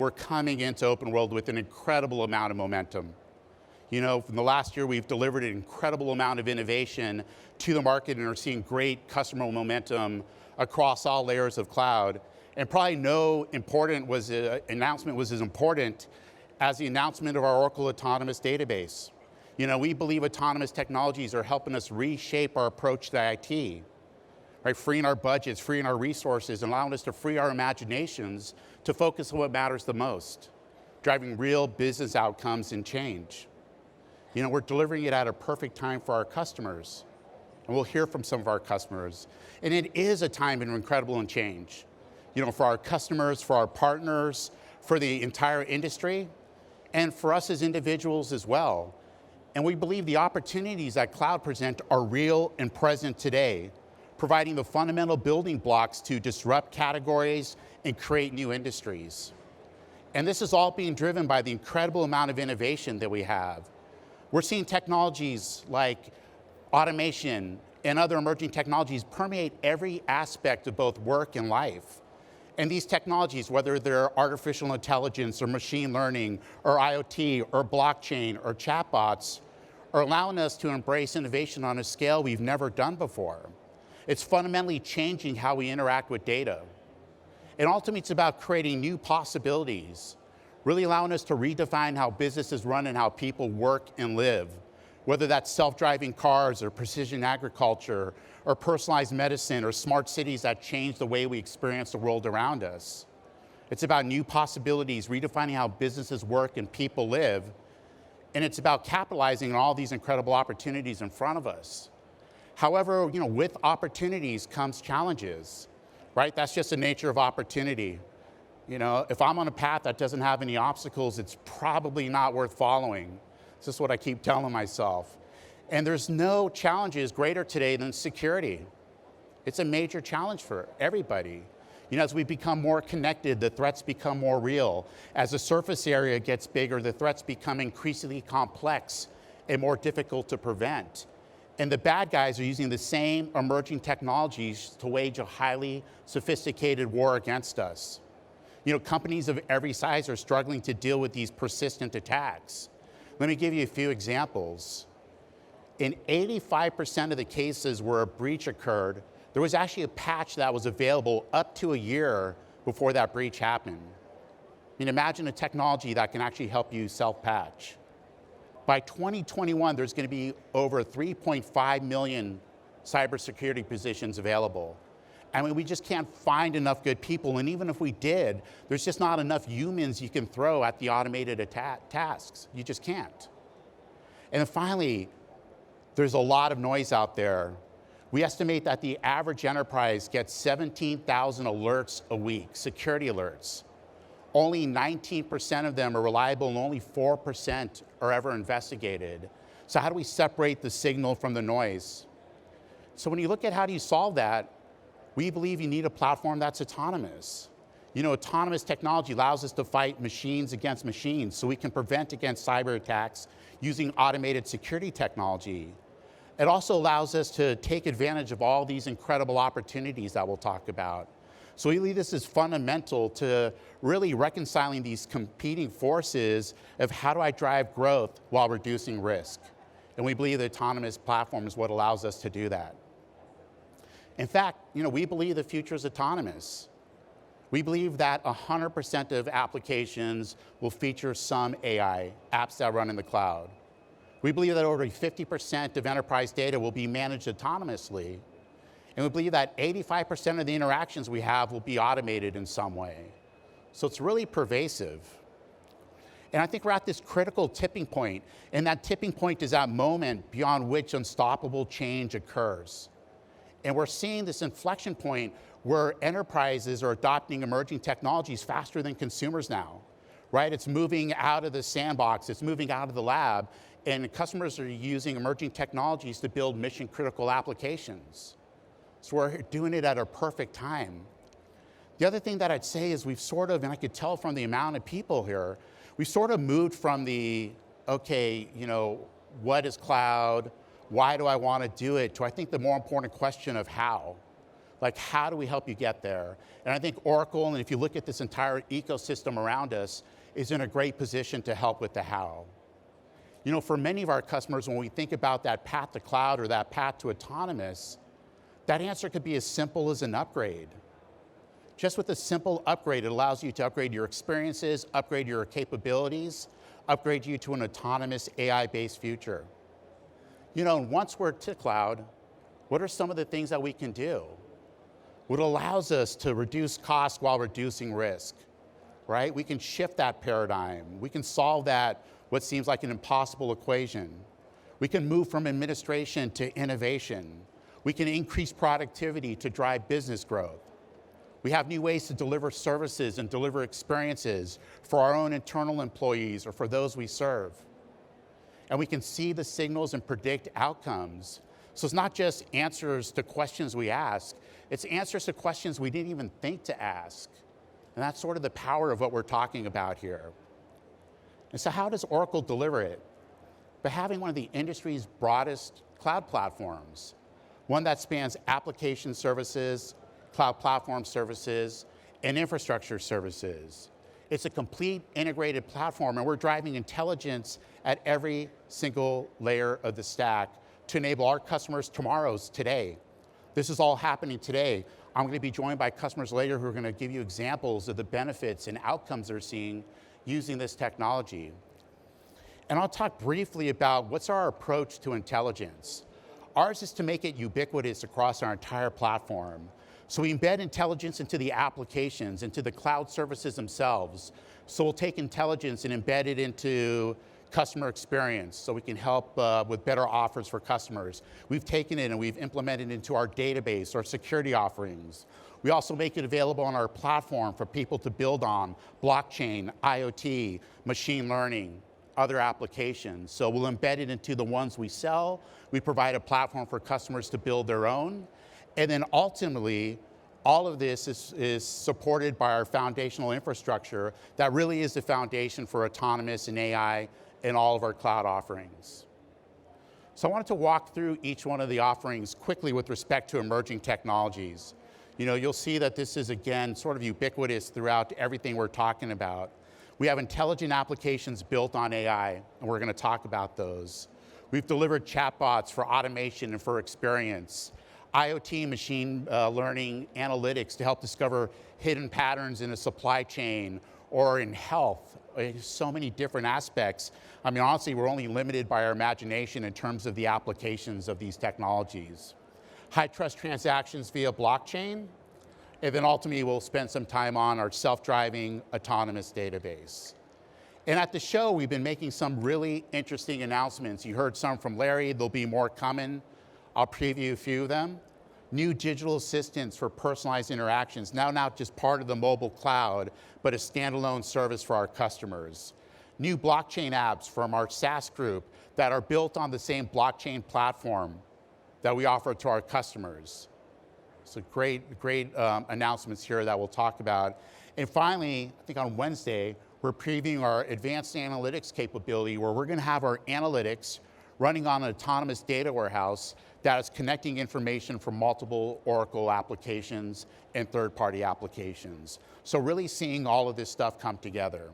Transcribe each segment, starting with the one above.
we're coming into OpenWorld with an incredible amount of momentum. You know, from the last year, we've delivered an incredible amount of innovation to the market and are seeing great customer momentum across all layers of cloud. And probably no announcement was as important as the announcement of our Oracle Autonomous Database. You know, we believe autonomous technologies are helping us reshape our approach to IT, right? Freeing our budgets, freeing our resources, and allowing us to free our imaginations to focus on what matters the most, driving real business outcomes and change. You know, we're delivering it at a perfect time for our customers, and we'll hear from some of our customers. And it is a time of incredible change, you know, for our customers, for our partners, for the entire industry, and for us as individuals as well. And we believe the opportunities that cloud present are real and present today, providing the fundamental building blocks to disrupt categories and create new industries. And this is all being driven by the incredible amount of innovation that we have. We're seeing technologies like automation and other emerging technologies permeate every aspect of both work and life. And these technologies, whether they're artificial intelligence or machine learning or IoT or blockchain or chatbots, are allowing us to embrace innovation on a scale we've never done before. It's fundamentally changing how we interact with data. And ultimately, it's about creating new possibilities, really allowing us to redefine how businesses run and how people work and live, whether that's self-driving cars or precision agriculture or personalized medicine or smart cities that change the way we experience the world around us. It's about new possibilities, redefining how businesses work and people live, and it's about capitalizing on all these incredible opportunities in front of us. However, you know, with opportunities comes challenges, right? That's just the nature of opportunity. You know, if I'm on a path that doesn't have any obstacles, it's probably not worth following. This is what I keep telling myself. And there's no challenges greater today than security. It's a major challenge for everybody. You know, as we become more connected, the threats become more real. As the surface area gets bigger, the threats become increasingly complex and more difficult to prevent. And the bad guys are using the same emerging technologies to wage a highly sophisticated war against us. You know, companies of every size are struggling to deal with these persistent attacks. Let me give you a few examples. In 85% of the cases where a breach occurred, there was actually a patch that was available up to a year before that breach happened. I mean, imagine a technology that can actually help you self-patch. By 2021, there's going to be over 3.5 million cybersecurity positions available. I mean, we just can't find enough good people, and even if we did, there's just not enough humans you can throw at the automated tasks. You just can't. And then finally, there's a lot of noise out there. We estimate that the average enterprise gets 17,000 alerts a week, security alerts. Only 19% of them are reliable and only 4% are ever investigated. So how do we separate the signal from the noise? So when you look at how do you solve that, we believe you need a platform that's autonomous. You know, autonomous technology allows us to fight machines against machines so we can prevent against cyber attacks using automated security technology. It also allows us to take advantage of all these incredible opportunities that we'll talk about. So we believe this is fundamental to really reconciling these competing forces of how do I drive growth while reducing risk. And we believe the autonomous platform is what allows us to do that. In fact, you know, we believe the future is autonomous. We believe that 100% of applications will feature some AI, apps that run in the cloud. We believe that over 50% of enterprise data will be managed autonomously. And we believe that 85% of the interactions we have will be automated in some way. So it's really pervasive. And I think we're at this critical tipping point, and that tipping point is that moment beyond which unstoppable change occurs. And we're seeing this inflection point where enterprises are adopting emerging technologies faster than consumers now, right? It's moving out of the sandbox, it's moving out of the lab, and customers are using emerging technologies to build mission-critical applications. So we're doing it at a perfect time. The other thing that I'd say is we've sort of, and I could tell from the amount of people here, we sort of moved from the, okay, you know, what is cloud? Why do I want to do it? To I think the more important question of how. Like, how do we help you get there? And I think Oracle, and if you look at this entire ecosystem around us, is in a great position to help with the how. You know, for many of our customers, when we think about that path to cloud or that path to autonomous, that answer could be as simple as an upgrade. Just with a simple upgrade, it allows you to upgrade your experiences, upgrade your capabilities, upgrade you to an autonomous AI-based future. You know, once we're to cloud, what are some of the things that we can do? What allows us to reduce costs while reducing risk, right? We can shift that paradigm. We can solve that, what seems like an impossible equation. We can move from administration to innovation. We can increase productivity to drive business growth. We have new ways to deliver services and deliver experiences for our own internal employees or for those we serve. And we can see the signals and predict outcomes. So it's not just answers to questions we ask, it's answers to questions we didn't even think to ask. And that's sort of the power of what we're talking about here. And so how does Oracle deliver it? By having one of the industry's broadest cloud platforms, one that spans application services, cloud platform services, and infrastructure services. It's a complete integrated platform, and we're driving intelligence at every single layer of the stack to enable our customers tomorrow's today. This is all happening today. I'm going to be joined by customers later who are going to give you examples of the benefits and outcomes they're seeing using this technology. And I'll talk briefly about what's our approach to intelligence. Ours is to make it ubiquitous across our entire platform. So we embed intelligence into the applications, into the cloud services themselves. So we'll take intelligence and embed it into customer experience so we can help with better offers for customers. We've taken it and we've implemented it into our database, our security offerings. We also make it available on our platform for people to build on blockchain, IoT, machine learning, other applications. So we'll embed it into the ones we sell. We provide a platform for customers to build their own. And then ultimately, all of this is supported by our foundational infrastructure that really is the foundation for autonomous and AI in all of our cloud offerings. So I wanted to walk through each one of the offerings quickly with respect to emerging technologies. You know, you'll see that this is, again, sort of ubiquitous throughout everything we're talking about. We have intelligent applications built on AI, and we're going to talk about those. We've delivered chatbots for automation and for experience. IoT machine learning analytics to help discover hidden patterns in a supply chain or in health. So many different aspects. I mean, honestly, we're only limited by our imagination in terms of the applications of these technologies. High trust transactions via blockchain, and then ultimately we'll spend some time on our self-driving autonomous database. And at the show, we've been making some really interesting announcements. You heard some from Larry, there'll be more coming. I'll preview a few of them. New digital assistants for personalized interactions, now not just part of the mobile cloud, but a standalone service for our customers. New blockchain apps from our SaaS group that are built on the same blockchain platform that we offer to our customers. So great announcements here that we'll talk about. And finally, I think on Wednesday, we're previewing our advanced analytics capability where we're going to have our analytics running on an autonomous data warehouse that is connecting information from multiple Oracle applications and third-party applications. So really seeing all of this stuff come together.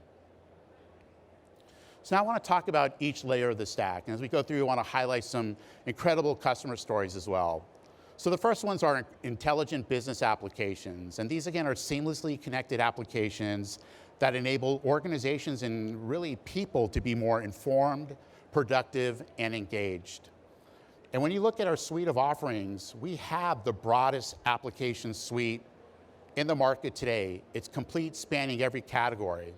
So now I want to talk about each layer of the stack. And as we go through, I want to highlight some incredible customer stories as well. So the first ones are intelligent business applications. And these, again, are seamlessly connected applications that enable organizations and really people to be more informed, productive, and engaged. And when you look at our suite of offerings, we have the broadest application suite in the market today. It's complete, spanning every category.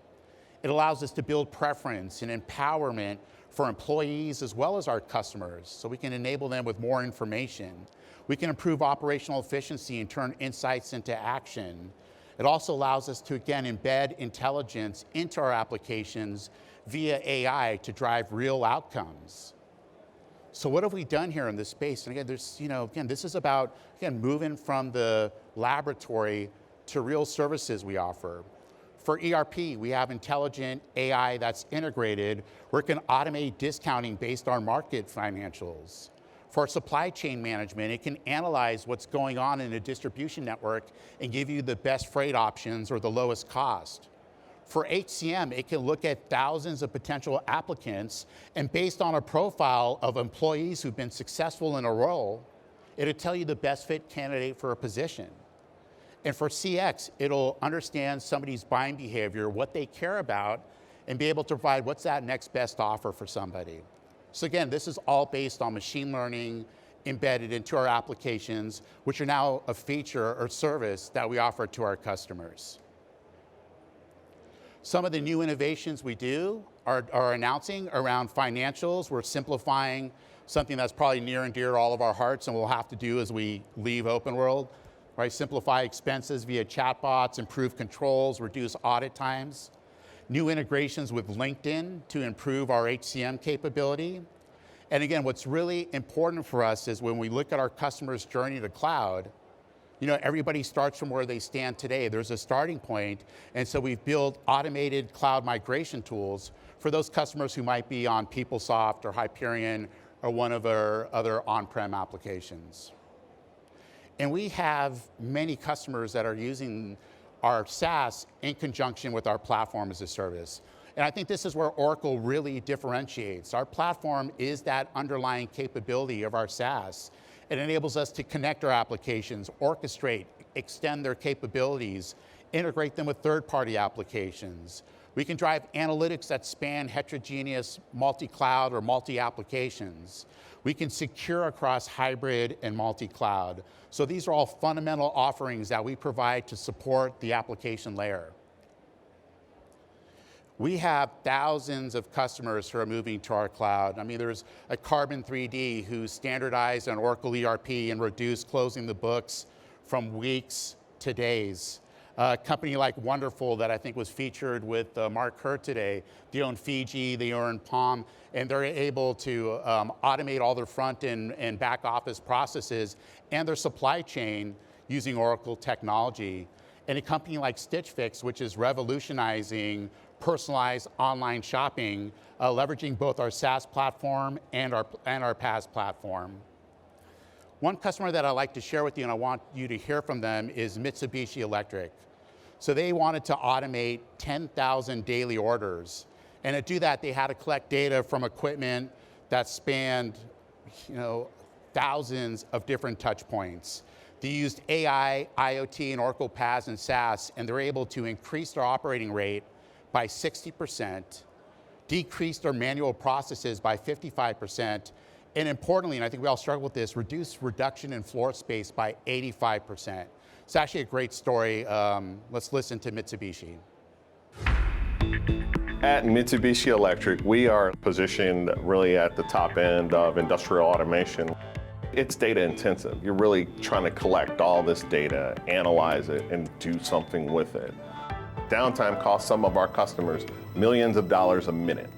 It allows us to build preference and empowerment for employees as well as our customers, so we can enable them with more information. We can improve operational efficiency and turn insights into action. It also allows us to, again, embed intelligence into our applications via AI to drive real outcomes. So what have we done here in this space? And again, this is about, moving from the laboratory to real services we offer. For ERP, we have intelligent AI that's integrated where it can automate discounting based on market financials. For supply chain management, it can analyze what's going on in a distribution network and give you the best freight options or the lowest cost. For HCM, it can look at thousands of potential applicants, and based on a profile of employees who've been successful in a role, it'll tell you the best fit candidate for a position. And for CX, it'll understand somebody's buying behavior, what they care about, and be able to provide what's that next best offer for somebody. So again, this is all based on machine learning embedded into our applications, which are now a feature or service that we offer to our customers. Some of the new innovations we do are announcing around financials. We're simplifying something that's probably near and dear to all of our hearts and we'll have to do as we leave OpenWorld, right? Simplify expenses via chatbots, improve controls, reduce audit times. New integrations with LinkedIn to improve our HCM capability. And again, what's really important for us is when we look at our customers' journey to cloud, everybody starts from where they stand today. There's a starting point, and so we've built automated cloud migration tools for those customers who might be on PeopleSoft or Hyperion or one of our other on-prem applications. And we have many customers that are using our SaaS in conjunction with our platform as a service. And I think this is where Oracle really differentiates. Our platform is that underlying capability of our SaaS. It enables us to connect our applications, orchestrate, extend their capabilities, integrate them with third-party applications. We can drive analytics that span heterogeneous multi-cloud or multi-applications. We can secure across hybrid and multi-cloud. So these are all fundamental offerings that we provide to support the application layer. We have thousands of customers who are moving to our cloud. I mean, there's a Carbon 3D who standardized on Oracle ERP and reduced closing the books from weeks to days. A company like Wonderful that I think was featured with Mark Kerr today. They own Fiji, they own Palm, and they're able to automate all their front and back office processes and their supply chain using Oracle technology. And a company like Stitch Fix, which is revolutionizing personalized online shopping, leveraging both our SaaS platform and our PaaS platform. One customer that I'd like to share with you, and I want you to hear from them, is Mitsubishi Electric. So they wanted to automate 10,000 daily orders. And to do that, they had to collect data from equipment that spanned thousands of different touch points. They used AI, IoT, and Oracle PaaS and SaaS, and they're able to increase their operating rate by 60%, decrease their manual processes by 55%, and importantly, and I think we all struggle with this, reduction in floor space by 85%. It's actually a great story. Let's listen to Mitsubishi. At Mitsubishi Electric, we are positioned really at the top end of industrial automation. It's data intensive. You're really trying to collect all this data, analyze it, and do something with it. Downtime costs some of our customers millions of dollars a minute.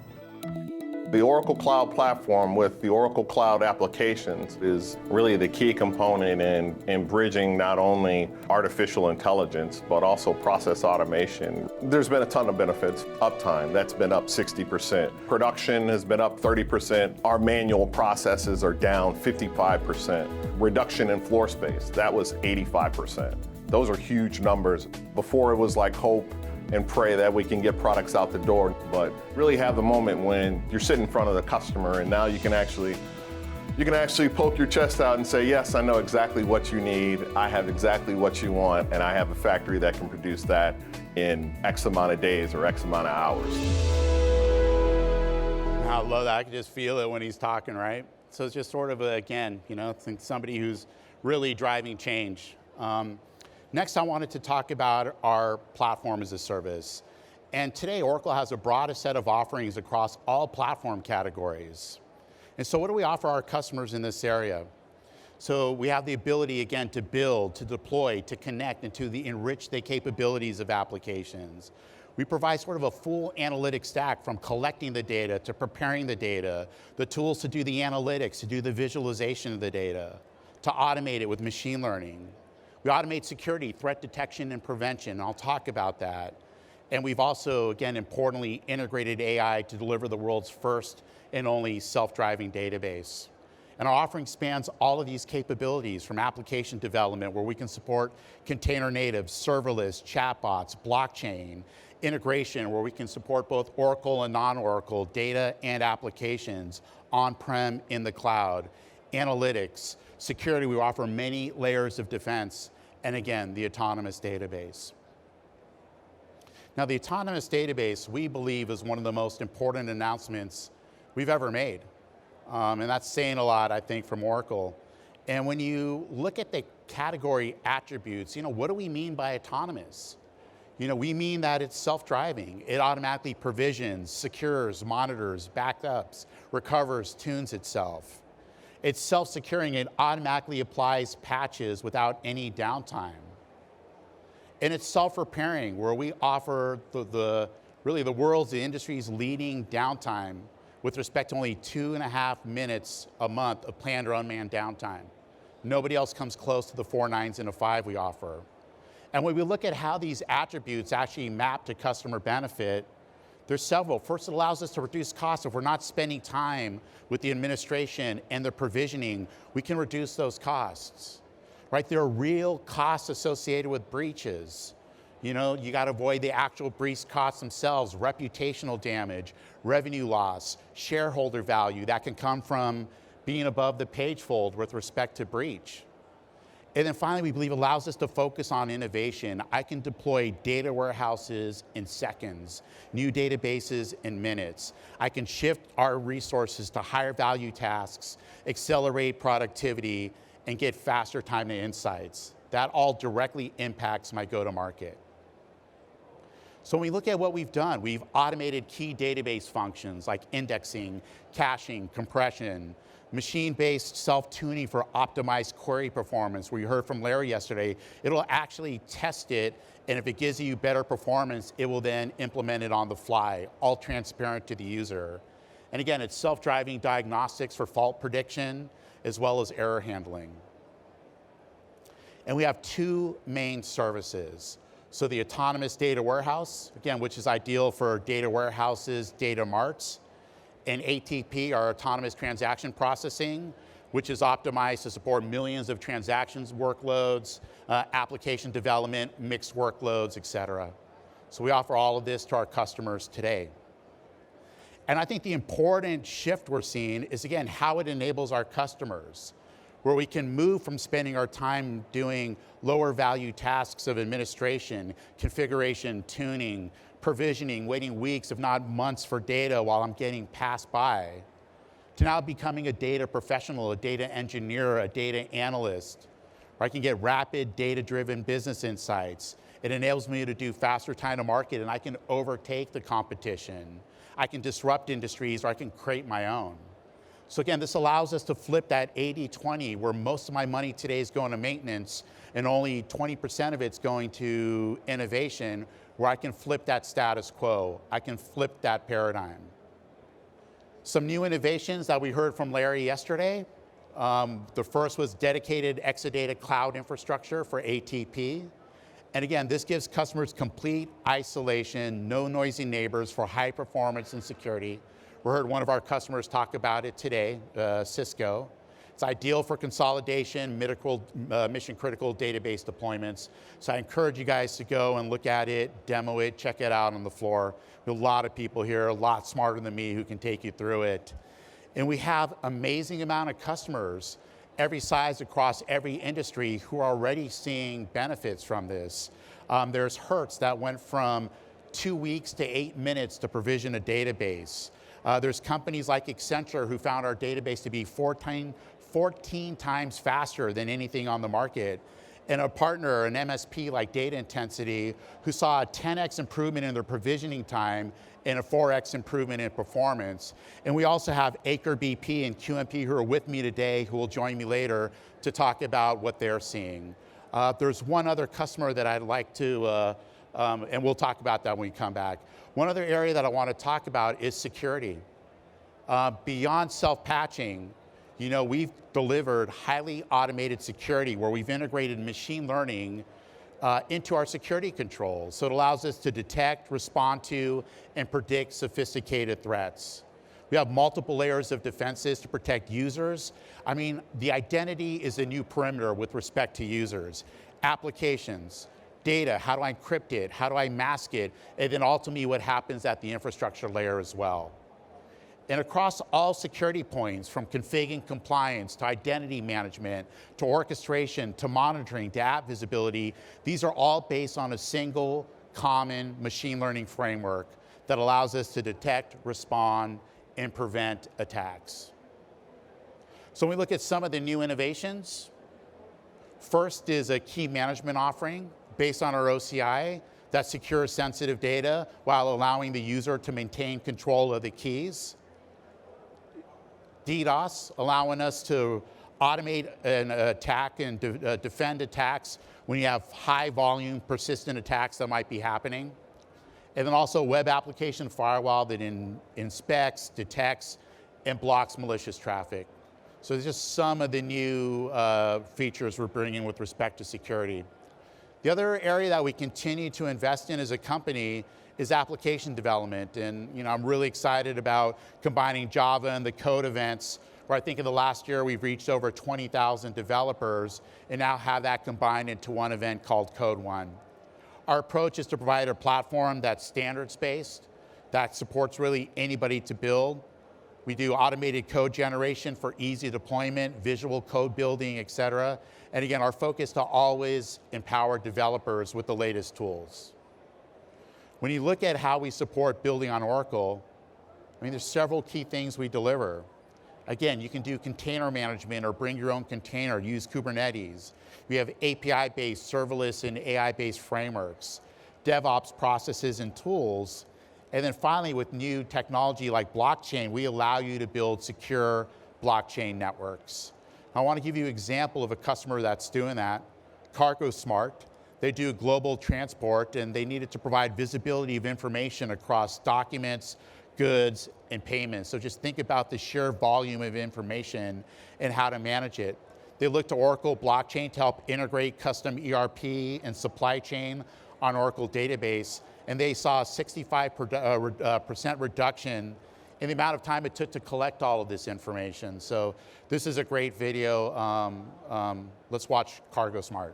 The Oracle Cloud Platform with the Oracle Cloud applications is really the key component in bridging not only artificial intelligence, but also process automation. There's been a ton of benefits. Uptime, that's been up 60%. Production has been up 30%. Our manual processes are down 55%. Reduction in floor space, that was 85%. Those are huge numbers. Before it was like hope and pray that we can get products out the door, but really have the moment when you're sitting in front of the customer and now you can actually poke your chest out and say, yes, I know exactly what you need, I have exactly what you want, and I have a factory that can produce that in X amount of days or X amount of hours. I love that. I can just feel it when he's talking, right? So it's just sort of, again, think somebody who's really driving change. Next, I wanted to talk about our platform as a service. And today, Oracle has a broader set of offerings across all platform categories. And so what do we offer our customers in this area? So we have the ability, again, to build, to deploy, to connect, and to enrich the capabilities of applications. We provide sort of a full analytic stack from collecting the data to preparing the data, the tools to do the analytics, to do the visualization of the data, to automate it with machine learning. We automate security, threat detection, and prevention. I'll talk about that. And we've also, again, importantly, integrated AI to deliver the world's first and only self-driving database. And our offering spans all of these capabilities, from application development, where we can support container native, serverless, chatbots, blockchain, integration, where we can support both Oracle and non-Oracle data and applications, on-prem, in the cloud, analytics, security. We offer many layers of defense, and again, the autonomous database. Now, the autonomous database, we believe, is one of the most important announcements we've ever made. And that's saying a lot, I think, from Oracle. And when you look at the category attributes, what do we mean by autonomous? We mean that it's self-driving. It automatically provisions, secures, monitors, backups, recovers, tunes itself. It's self-securing. It automatically applies patches without any downtime. And it's self-repairing, where we offer really the world's, the industry's leading downtime with respect to only 2.5 minutes a month of planned or unmanned downtime. Nobody else comes close to the 4 nines and a 5 we offer. And when we look at how these attributes actually map to customer benefit, there's several. First, it allows us to reduce costs. If we're not spending time with the administration and the provisioning, we can reduce those costs, right? There are real costs associated with breaches. You got to avoid the actual breach costs themselves, reputational damage, revenue loss, shareholder value that can come from being above the page fold with respect to breach. And then finally, we believe it allows us to focus on innovation. I can deploy data warehouses in seconds, new databases in minutes. I can shift our resources to higher value tasks, accelerate productivity, and get faster time to insights. That all directly impacts my go-to-market. So when we look at what we've done, we've automated key database functions like indexing, caching, compression, machine-based self-tuning for optimized query performance, where you heard from Larry yesterday. It'll actually test it, and if it gives you better performance, it will then implement it on the fly, all transparent to the user. And again, it's self-driving diagnostics for fault prediction, as well as error handling. And we have 2 main services. So the autonomous data warehouse, again, which is ideal for data warehouses, data marts, and ATP, our autonomous transaction processing, which is optimized to support millions of transactions workloads, application development, mixed workloads, et cetera. So we offer all of this to our customers today. And I think the important shift we're seeing is, again, how it enables our customers, where we can move from spending our time doing lower value tasks of administration, configuration, tuning, provisioning, waiting weeks, if not months for data while I'm getting passed by, to now becoming a data professional, a data engineer, a data analyst, where I can get rapid data-driven business insights. It enables me to do faster time to market, and I can overtake the competition. I can disrupt industries, or I can create my own. So again, this allows us to flip that 80-20, where most of my money today is going to maintenance and only 20% of it's going to innovation, where I can flip that status quo. I can flip that paradigm. Some new innovations that we heard from Larry yesterday. The first was dedicated Exadata cloud infrastructure for ATP. And again, this gives customers complete isolation, no noisy neighbors for high performance and security. We heard one of our customers talk about it today, Cisco. It's ideal for consolidation, mission-critical database deployments. So I encourage you guys to go and look at it, demo it, check it out on the floor. There are a lot of people here, a lot smarter than me, who can take you through it. And we have amazing amount of customers, every size across every industry, who are already seeing benefits from this. There's Hertz that went from 2 weeks to 8 minutes to provision a database. There's companies like Accenture who found our database to be 14 times faster than anything on the market. And a partner, an MSP like Data Intensity, who saw a 10x improvement in their provisioning time and a 4x improvement in performance. And we also have Aker BP and QMP who are with me today, who will join me later to talk about what they're seeing. There's one other customer that I'd like to, and we'll talk about that when we come back. One other area that I want to talk about is security. Beyond self-patching, we've delivered highly automated security where we've integrated machine learning into our security controls. So it allows us to detect, respond to, and predict sophisticated threats. We have multiple layers of defenses to protect users. I mean, the identity is a new perimeter with respect to users. Applications, data, how do I encrypt it? How do I mask it? And then ultimately what happens at the infrastructure layer as well. And across all security points, from configuring compliance to identity management, to orchestration, to monitoring, to app visibility, these are all based on a single common machine learning framework that allows us to detect, respond, and prevent attacks. So when we look at some of the new innovations, first is a key management offering based on our OCI that secures sensitive data while allowing the user to maintain control of the keys. DDoS, allowing us to automate an attack and defend attacks when you have high volume, persistent attacks that might be happening. And then also web application firewall that inspects, detects, and blocks malicious traffic. So there's just some of the new features we're bringing with respect to security. The other area that we continue to invest in as a company is application development. And I'm really excited about combining Java and the code events, where I think in the last year we've reached over 20,000 developers and now have that combined into one event called Code One. Our approach is to provide a platform that's standards-based, that supports really anybody to build. We do automated code generation for easy deployment, visual code building, et cetera. And again, our focus to always empower developers with the latest tools. When you look at how we support building on Oracle, I mean, there's several key things we deliver. Again, you can do container management or bring your own container, use Kubernetes. We have API-based, serverless, and AI-based frameworks, DevOps processes and tools. And then finally, with new technology like blockchain, we allow you to build secure blockchain networks. I want to give you an example of a customer that's doing that, CargoSmart. They do global transport, and they needed to provide visibility of information across documents, goods, and payments. So just think about the sheer volume of information and how to manage it. They looked to Oracle Blockchain to help integrate custom ERP and supply chain on Oracle database, and they saw a 65% reduction in the amount of time it took to collect all of this information. So this is a great video. Let's watch CargoSmart.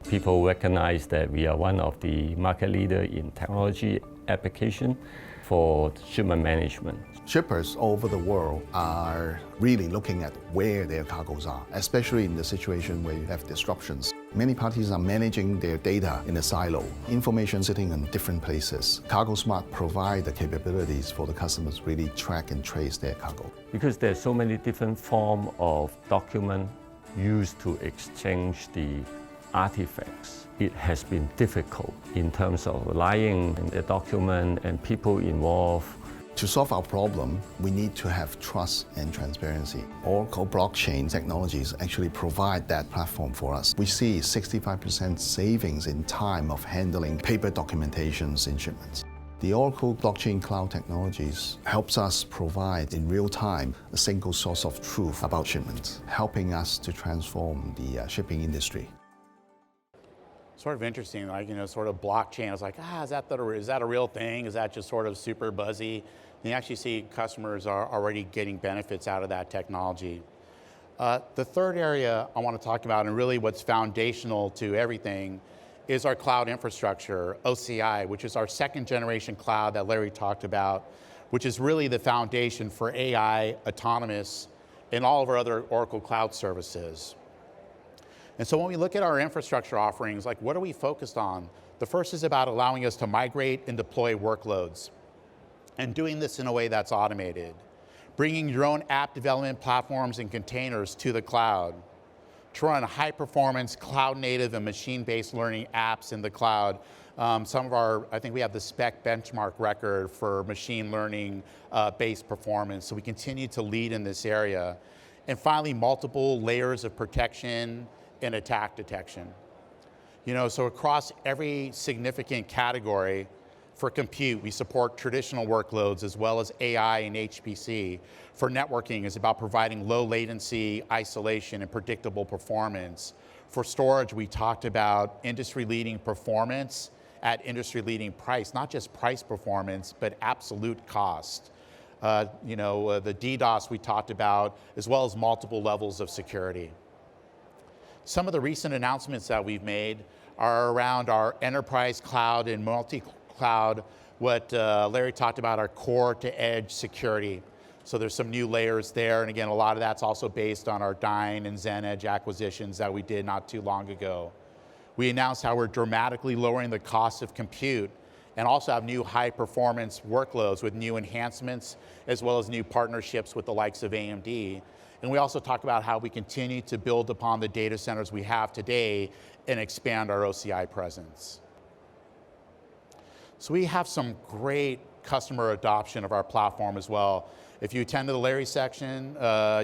People recognize that we are one of the market leader in technology application for shipment management. Shippers all over the world are really looking at where their cargoes are, especially in the situation where you have disruptions. Many parties are managing their data in a silo, information sitting in different places. CargoSmart provide the capabilities for the customers really track and trace their cargo. Because there's so many different forms of document used to exchange the artifacts, it has been difficult in terms of relying on the document and people involved. To solve our problem, we need to have trust and transparency. Oracle blockchain technologies actually provide that platform for us. We see 65% savings in time of handling paper documentations in shipments. The Oracle blockchain cloud technologies helps us provide in real time a single source of truth about shipments, helping us to transform the shipping industry. Sort of interesting, like, sort of blockchain. I was like, is that a real thing? Is that just sort of super buzzy? And you actually see customers are already getting benefits out of that technology. The third area I want to talk about, and really what's foundational to everything, is our cloud infrastructure, OCI, which is our second generation cloud that Larry talked about, which is really the foundation for AI, autonomous, and all of our other Oracle Cloud services. And so when we look at our infrastructure offerings, like, what are we focused on? The first is about allowing us to migrate and deploy workloads, and doing this in a way that's automated. Bringing your own app development platforms and containers to the cloud. To run high performance, cloud native and machine-based learning apps in the cloud. I think we have the spec benchmark record for machine learning based performance, so we continue to lead in this area. And finally, multiple layers of protection and attack detection. So across every significant category, for compute, we support traditional workloads as well as AI and HPC. For networking, it's about providing low latency, isolation, and predictable performance. For storage, we talked about industry-leading performance at industry-leading price, not just price performance, but absolute cost. the DDoS we talked about, as well as multiple levels of security. Some of the recent announcements that we've made are around our enterprise cloud and multi-cloud, what Larry talked about, our core to edge security. So there's some new layers there, and again, a lot of that's also based on our Dyn and ZenEdge acquisitions that we did not too long ago. We announced how we're dramatically lowering the cost of compute and also have new high performance workloads with new enhancements, as well as new partnerships with the likes of AMD. And we also talk about how we continue to build upon the data centers we have today and expand our OCI presence. So we have some great customer adoption of our platform as well. If you attended the Larry section,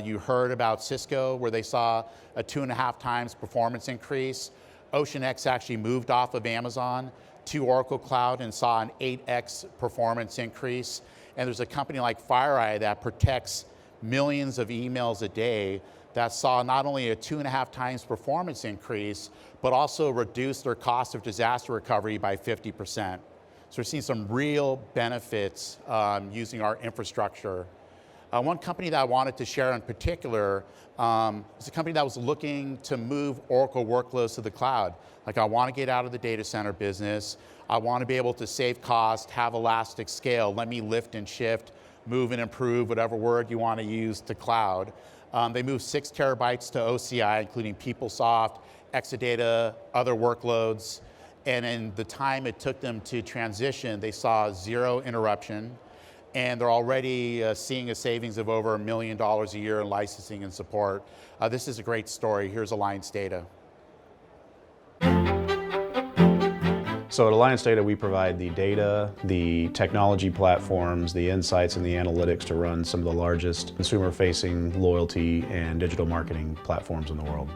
you heard about Cisco, where they saw a 2.5 times performance increase. OceanX actually moved off of Amazon to Oracle Cloud and saw an 8x performance increase. And there's a company like FireEye that protects millions of emails a day that saw not only a 2.5 times performance increase, but also reduced their cost of disaster recovery by 50%. So we're seeing some real benefits using our infrastructure. One company that I wanted to share in particular is a company that was looking to move Oracle workloads to the cloud. Like, I want to get out of the data center business. I want to be able to save cost, have elastic scale. Let me lift and shift, move and improve, whatever word you want to use, to cloud. They moved 6 terabytes to OCI, including PeopleSoft, Exadata, other workloads. And in the time it took them to transition, they saw 0 interruption. And they're already seeing a savings of over $1 million a year in licensing and support. This is a great story. Here's Alliance Data. So at Alliance Data, we provide the data, the technology platforms, the insights, and the analytics to run some of the largest consumer-facing loyalty and digital marketing platforms in the world.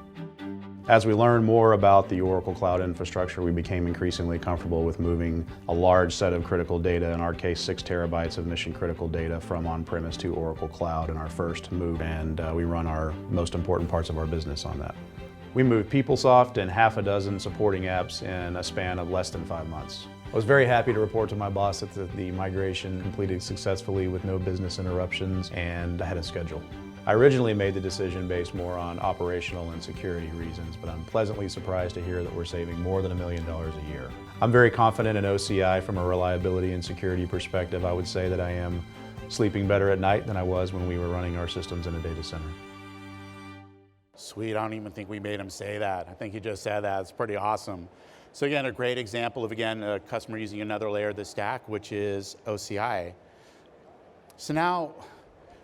As we learned more about the Oracle Cloud infrastructure, we became increasingly comfortable with moving a large set of critical data, in our case 6 terabytes of mission-critical data, from on-premise to Oracle Cloud in our first move, and we run our most important parts of our business on that. We moved PeopleSoft and half a dozen supporting apps in a span of less than 5 months. I was very happy to report to my boss that the migration completed successfully with no business interruptions and ahead of schedule. I originally made the decision based more on operational and security reasons, but I'm pleasantly surprised to hear that we're saving more than $1 million a year. I'm very confident in OCI from a reliability and security perspective. I would say that I am sleeping better at night than I was when we were running our systems in a data center. Sweet, I don't even think we made him say that. I think he just said that. It's pretty awesome. So again, a great example of, again, a customer using another layer of the stack, which is OCI. So now,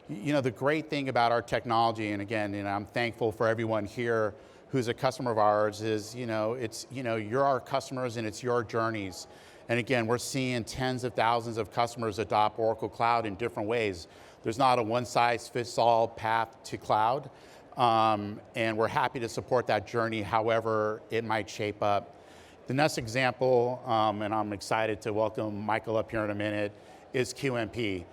the great thing about our technology, and again, I'm thankful for everyone here who's a customer of ours, is, you're our customers and it's your journeys. And again, we're seeing tens of thousands of customers adopt Oracle Cloud in different ways. There's not a one-size-fits-all path to cloud. And we're happy to support that journey however it might shape up. The next example, and I'm excited to welcome Michael up here in a minute, is QMP.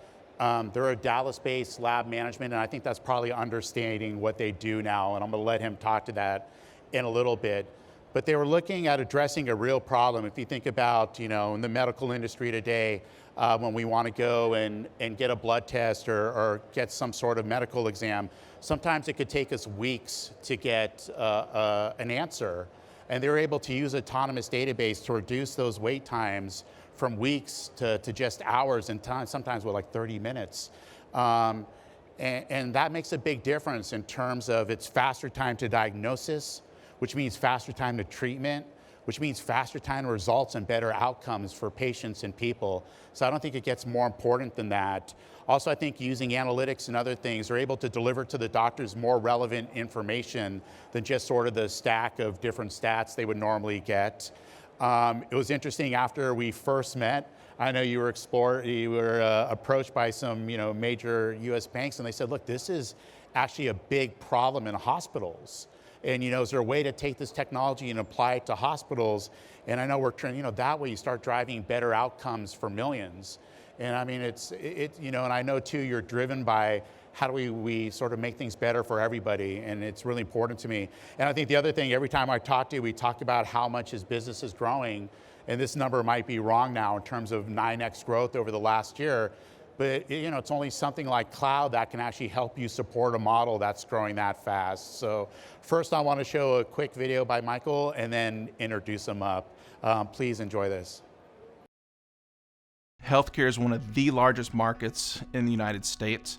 They're a Dallas-based lab management, and I think that's probably understating what they do now, and I'm gonna let him talk to that in a little bit. But they were looking at addressing a real problem. If you think about, in the medical industry today, when we want to go and get a blood test or get some sort of medical exam, sometimes it could take us weeks to get an answer. And they were able to use autonomous database to reduce those wait times from weeks to just hours, and sometimes with like 30 minutes. And that makes a big difference in terms of its faster time to diagnosis, which means faster time to treatment, which means faster time to results and better outcomes for patients and people. So I don't think it gets more important than that. Also, I think using analytics and other things, they're able to deliver to the doctors more relevant information than just sort of the stack of different stats they would normally get. It was interesting, after we first met, I know you were approached by some major US banks, and they said, look, this is actually a big problem in hospitals. And is there a way to take this technology and apply it to hospitals? And I know we're trying, that way you start driving better outcomes for millions. And I mean, and I know too, you're driven by how do we sort of make things better for everybody, and it's really important to me. And I think the other thing, every time I talk to you, we talk about how much his business is growing, and this number might be wrong now in terms of 9x growth over the last year. but it's only something like cloud that can actually help you support a model that's growing that fast. So first I want to show a quick video by Michael and then introduce him up. Please enjoy this. Healthcare is one of the largest markets in the United States,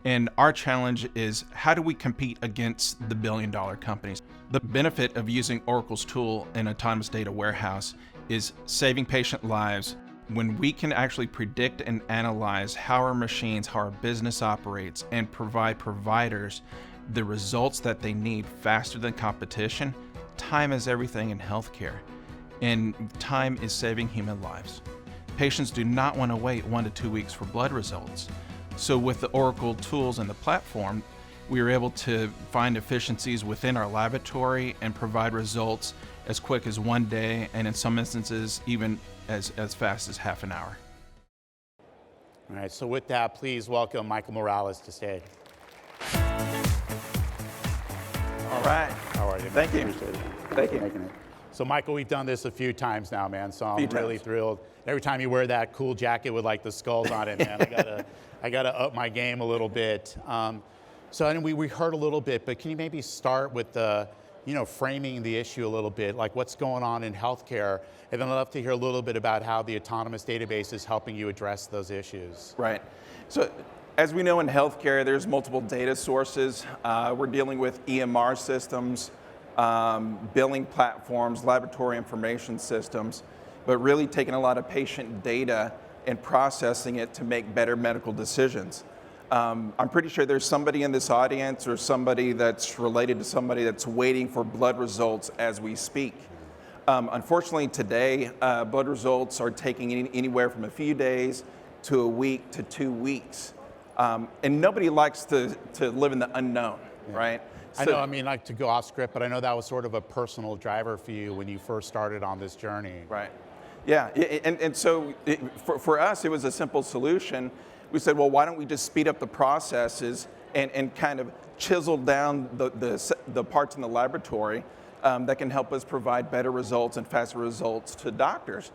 and our challenge is how do we compete against the billion-dollar companies? The benefit of using Oracle's tool in Autonomous Data Warehouse is saving patient lives. When we can actually predict and analyze how our machines, how our business operates, and provide providers the results that they need faster than competition, time is everything in healthcare, and time is saving human lives. Patients do not want to wait 1 to 2 weeks for blood results. So with the Oracle tools and the platform, we were able to find efficiencies within our laboratory and provide results as quick as 1 day, and in some instances, even as fast as half an hour. All right, so with that, please welcome Michael Morales to stage. All right. How are you? Thank you. Appreciate it. Thank you. Making it. So Michael, we've done this a few times now, man, so I'm really times. thrilled. Every time you wear that cool jacket with like the skulls on it, man, I gotta up my game a little bit. So I know we heard a little bit, but can you maybe start with the, framing the issue a little bit, like what's going on in healthcare, and then I'd love to hear a little bit about how the autonomous database is helping you address those issues. Right. So as we know in healthcare, there's multiple data sources. We're dealing with EMR systems, billing platforms, laboratory information systems, but really taking a lot of patient data and processing it to make better medical decisions. I'm pretty sure there's somebody in this audience or somebody that's related to somebody that's waiting for blood results as we speak. Unfortunately today, blood results are taking anywhere from a few days to a week to 2 weeks. And nobody likes to live in the unknown, right? I know, like to go off script, but I know that was sort of a personal driver for you when you first started on this journey. Right. Yeah, and so for us, it was a simple solution. We said, well, why don't we just speed up the processes and kind of chisel down the parts in the laboratory that can help us provide better results and faster results to doctors.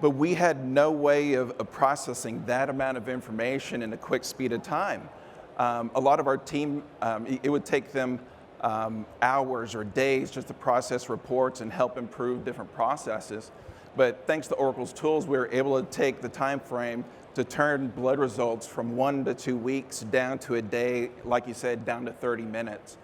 But we had no way of processing that amount of information in a quick speed of time. A lot of our team, it would take them hours or days just to process reports and help improve different processes. But thanks to Oracle's tools, we were able to take the time frame to turn blood results from 1 to 2 weeks down to a day, like you said, down to 30 minutes.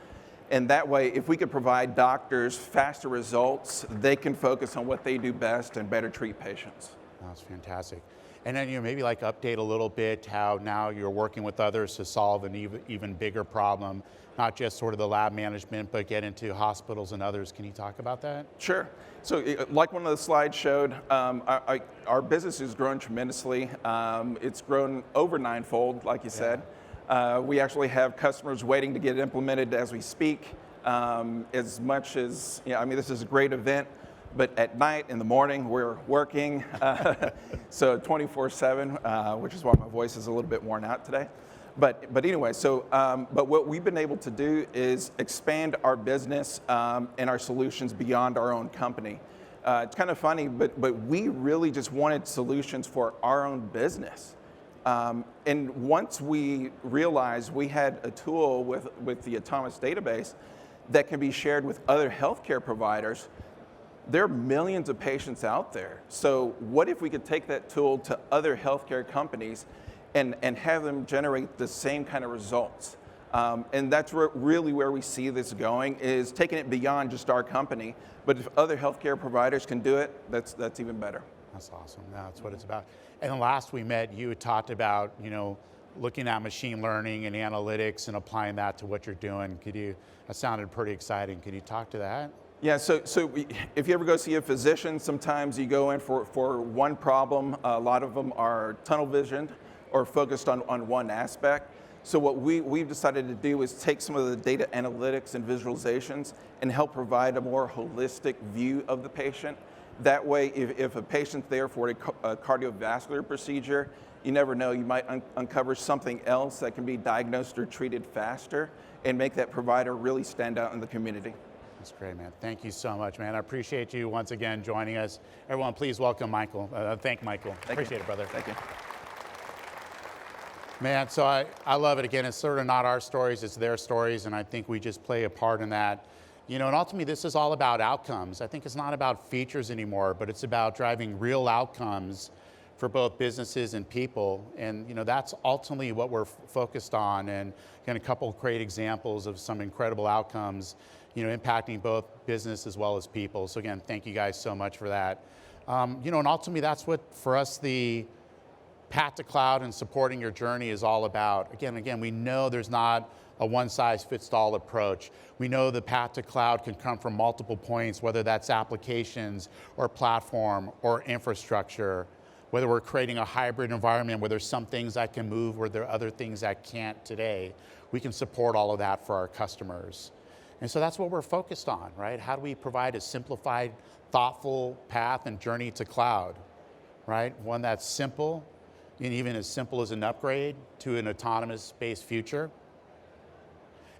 And that way, if we could provide doctors faster results, they can focus on what they do best and better treat patients. That's fantastic. And then maybe like update a little bit how now you're working with others to solve an even bigger problem, not just sort of the lab management, but get into hospitals and others. Can you talk about that? Sure. So like one of the slides showed, our business has grown tremendously. It's grown over 9-fold, like you said. We actually have customers waiting to get implemented as we speak. As much as, this is a great event, but at night, in the morning, we're working. So 24/7, which is why my voice is a little bit worn out today. But anyway, but what we've been able to do is expand our business and our solutions beyond our own company. It's kind of funny, but we really just wanted solutions for our own business. And once we realized we had a tool with the Autonomous Database that can be shared with other healthcare providers, there are millions of patients out there. So what if we could take that tool to other healthcare companies and have them generate the same kind of results? And that's really where we see this going, is taking it beyond just our company. But if other healthcare providers can do it, that's even better. That's awesome. That's what it's about. And then last we met, you had talked about, looking at machine learning and analytics and applying that to what you're doing. That sounded pretty exciting. Could you talk to that? Yeah, so if you ever go see a physician, sometimes you go in for one problem. A lot of them are tunnel visioned or focused on one aspect. So what we've decided to do is take some of the data analytics and visualizations and help provide a more holistic view of the patient. That way, if a patient's there for a cardiovascular procedure, you never know, you might uncover something else that can be diagnosed or treated faster and make that provider really stand out in the community. That's great, man. Thank you so much, man. I appreciate you once again joining us. Everyone, please welcome Michael. Thank Michael. Appreciate it, brother. Thank you. Man, so I love it. Again, it's sort of not our stories, it's their stories, and I think we just play a part in that. You know, and ultimately this is all about outcomes. I think it's not about features anymore, but it's about driving real outcomes for both businesses and people. And you know, that's ultimately what we're focused on. And again, a couple of great examples of some incredible outcomes, you know, impacting both business as well as people. So again, thank you guys so much for that. You know, and ultimately that's what, for us, the path to cloud and supporting your journey is all about. Again, we know there's not a one-size-fits-all approach. We know the path to cloud can come from multiple points, whether that's applications or platform or infrastructure, whether we're creating a hybrid environment where there's some things that can move, where there are other things that can't today. We can support all of that for our customers. And so that's what we're focused on, right? How do we provide a simplified, thoughtful path and journey to cloud, right? One that's simple, and even as simple as an upgrade to an autonomous-based future.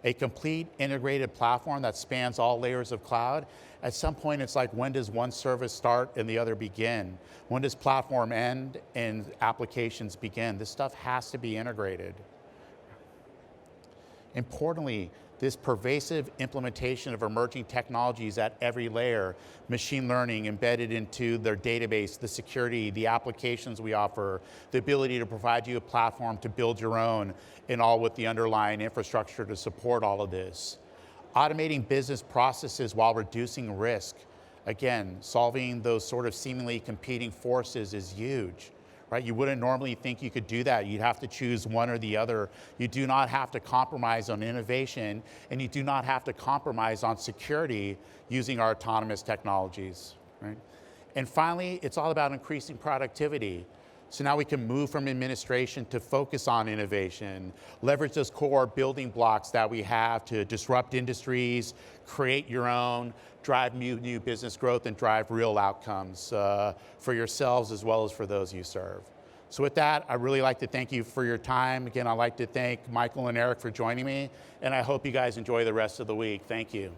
A complete integrated platform that spans all layers of cloud. At some point, it's like, when does one service start and the other begin? When does platform end and applications begin? This stuff has to be integrated. Importantly, this pervasive implementation of emerging technologies at every layer, machine learning embedded into their database, the security, the applications we offer, the ability to provide you a platform to build your own, and all with the underlying infrastructure to support all of this. Automating business processes while reducing risk. Again, solving those sort of seemingly competing forces is huge. Right? You wouldn't normally think you could do that. You'd have to choose one or the other. You do not have to compromise on innovation, and you do not have to compromise on security using our autonomous technologies. Right? And finally, it's all about increasing productivity. So now we can move from administration to focus on innovation, leverage those core building blocks that we have to disrupt industries, create your own, drive new business growth, and drive real outcomes for yourselves as well as for those you serve. So with that, I'd really like to thank you for your time. Again, I'd like to thank Michael and Eric for joining me, and I hope you guys enjoy the rest of the week. Thank you.